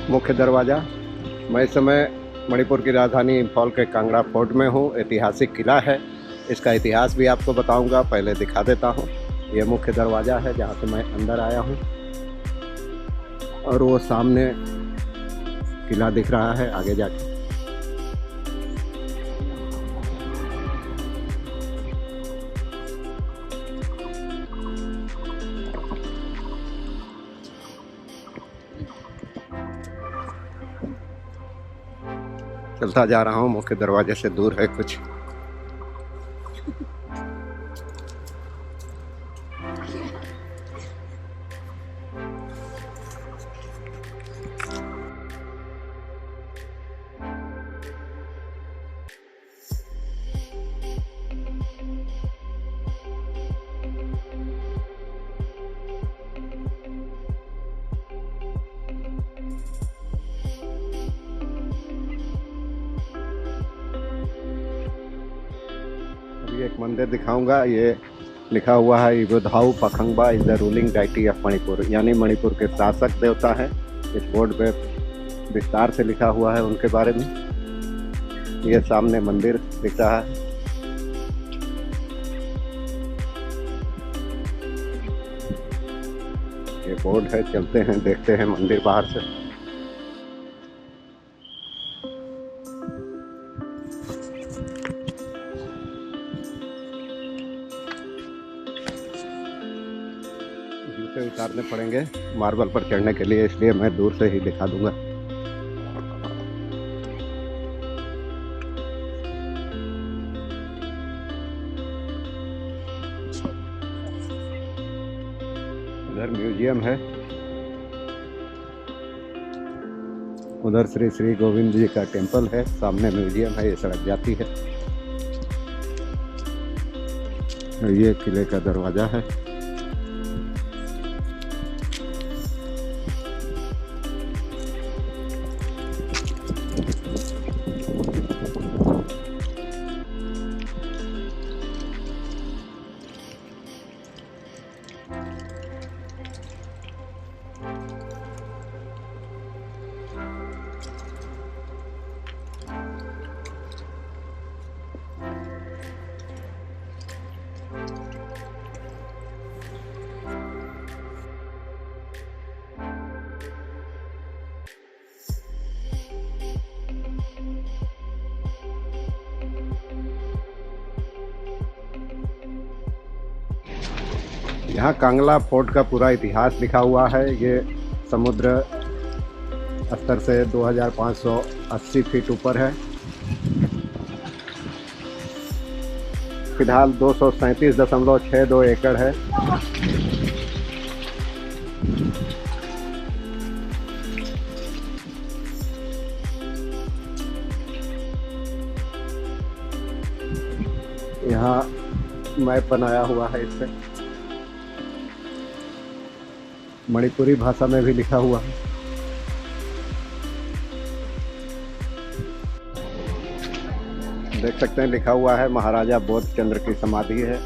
मुख्य दरवाज़ा। मैं इस समय मणिपुर की राजधानी इंफॉल के कांगड़ा फोर्ट में हूँ। ऐतिहासिक किला है, इसका इतिहास भी आपको बताऊंगा। पहले दिखा देता हूँ। यह मुख्य दरवाज़ा है जहाँ से मैं अंदर आया हूँ, और वो सामने किला दिख रहा है आगे जाके। चलता जा रहा हूँ, मुख्य दरवाजे से दूर है कुछ। एक मंदिर दिखाऊंगा। ये लिखा हुआ है Ibudhou Pakhangba is the ruling deity of Manipur, यानी मणिपुर के शासक देवता है। इस बोर्ड पे विस्तार से लिखा हुआ है उनके बारे में। ये सामने मंदिर दिख रहा है। ये बोर्ड है, चलते हैं देखते हैं मंदिर बाहर से। जूते उतारने पड़ेंगे मार्बल पर चढ़ने के लिए, इसलिए मैं दूर से ही दिखा दूंगा। उधर म्यूजियम है, उधर श्री श्री गोविंद जी का टेम्पल है, सामने म्यूजियम है। ये सड़क जाती है। ये किले का दरवाजा है। यहाँ कांगला फोर्ट का पूरा इतिहास लिखा हुआ है। ये समुद्र स्तर से 2580 फीट ऊपर है। फिलहाल 237.62 एकड़ है। यहाँ मैप बनाया हुआ है, इस पे मणिपुरी भाषा में भी लिखा हुआ है। देख सकते हैं लिखा हुआ है महाराजा बोध चंद्र की समाधि है।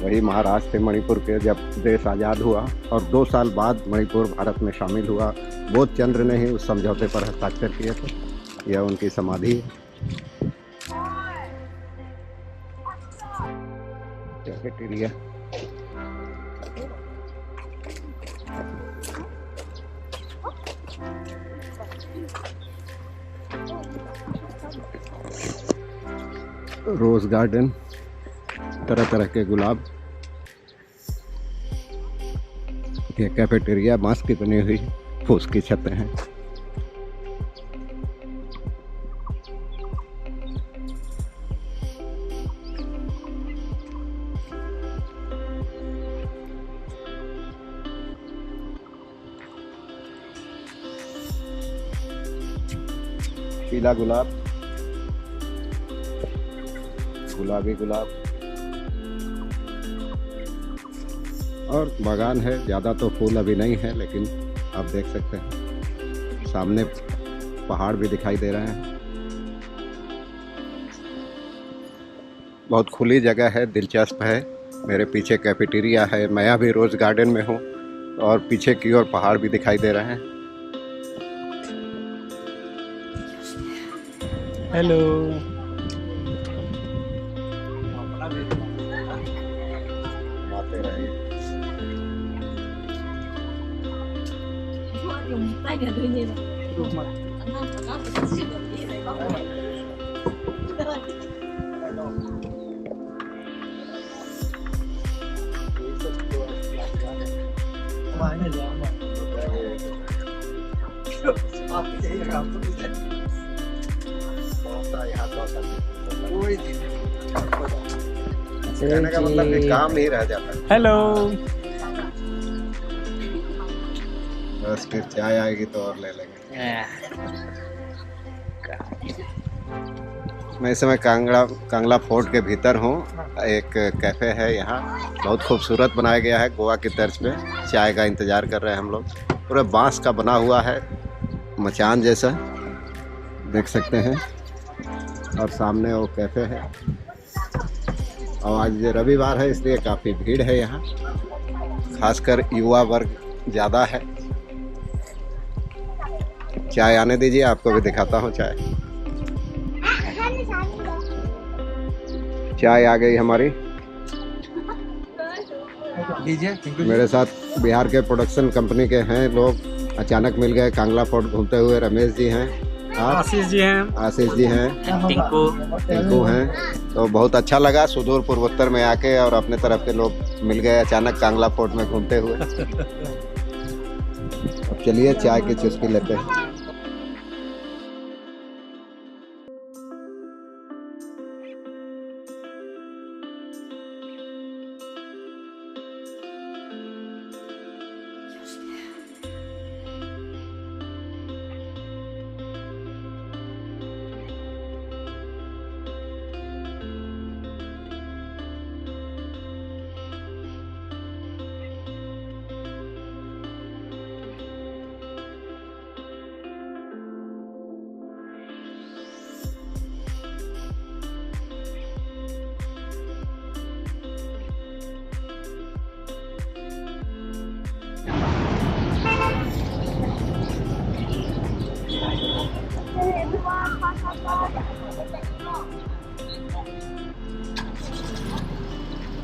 वही महाराज थे मणिपुर के जब देश आज़ाद हुआ, और 2 साल बाद मणिपुर भारत में शामिल हुआ। बोध चंद्र ने ही उस समझौते पर हस्ताक्षर किए थे। यह उनकी समाधि है। कैफेटेरिया, रोज गार्डन, तरह तरह के गुलाब। ये कैफेटेरिया बांस की बनी हुई फूस की छतें हैं। पीला गुलाब, गुलाबी गुलाब, और बागान है। ज़्यादा तो फूल अभी नहीं है, लेकिन आप देख सकते हैं सामने पहाड़ भी दिखाई दे रहे हैं। बहुत खुली जगह है, दिलचस्प है। मेरे पीछे कैफेटेरिया है, मैं अभी रोज़ गार्डन में हूँ, और पीछे की ओर पहाड़ भी दिखाई दे रहे हैं। हेलो। आते रहिए। कहने का मतलब कि काम ही रह जाता है। हेलो। बस फिर चाय आएगी तो और ले लेंगे। मैं इस समय कांगड़ा फोर्ट के भीतर हूँ। एक कैफ़े है यहाँ, बहुत खूबसूरत बनाया गया है गोवा की तर्ज पे। चाय का इंतज़ार कर रहे हैं हम लोग। पूरा बांस का बना हुआ है, मचान जैसा देख सकते हैं। और सामने वो कैफ़े है। और आज रविवार है इसलिए काफ़ी भीड़ है यहाँ, खासकर युवा वर्ग ज़्यादा है। चाय आने दीजिए, आपको भी दिखाता हूँ चाय। चाय आ गई हमारी। मेरे साथ बिहार के प्रोडक्शन कंपनी के हैं लोग, अचानक मिल गए कांगड़ा फोर्ट घूमते हुए। रमेश जी हैं, आप आशीष जी हैं, आशीष जी हैं, टिंकू हैं। तो बहुत अच्छा लगा सुदूर पूर्वोत्तर में आके और अपने तरफ के लोग मिल गए अचानक कांगड़ा फोर्ट में घूमते हुए। अब चलिए चाय की चुस्की लेते हैं।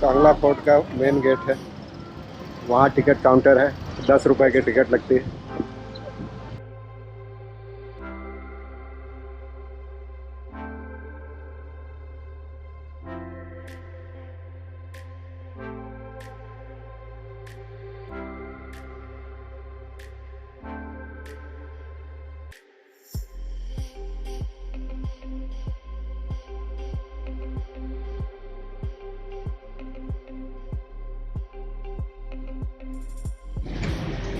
कांगड़ा फोर्ट का मेन गेट है, वहाँ टिकट काउंटर है। 10 रुपए की टिकट लगती है।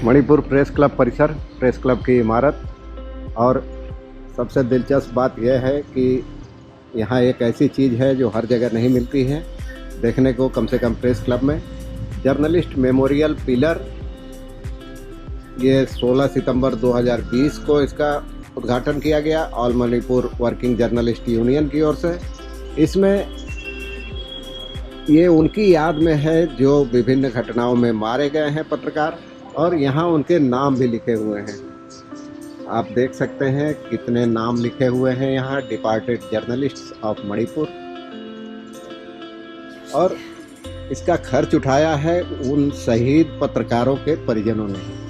मणिपुर प्रेस क्लब परिसर, प्रेस क्लब की इमारत। और सबसे दिलचस्प बात यह है कि यहाँ एक ऐसी चीज़ है जो हर जगह नहीं मिलती है देखने को, कम से कम प्रेस क्लब में। जर्नलिस्ट मेमोरियल पिलर, ये 16 सितंबर 2020 को इसका उद्घाटन किया गया all Manipur working journalist union की ओर से। इसमें ये उनकी याद में है जो विभिन्न घटनाओं में मारे गए हैं पत्रकार, और यहाँ उनके नाम भी लिखे हुए हैं। आप देख सकते हैं कितने नाम लिखे हुए हैं यहाँ, डिपार्टेड जर्नलिस्ट्स ऑफ मणिपुर। और इसका खर्च उठाया है उन शहीद पत्रकारों के परिजनों ने।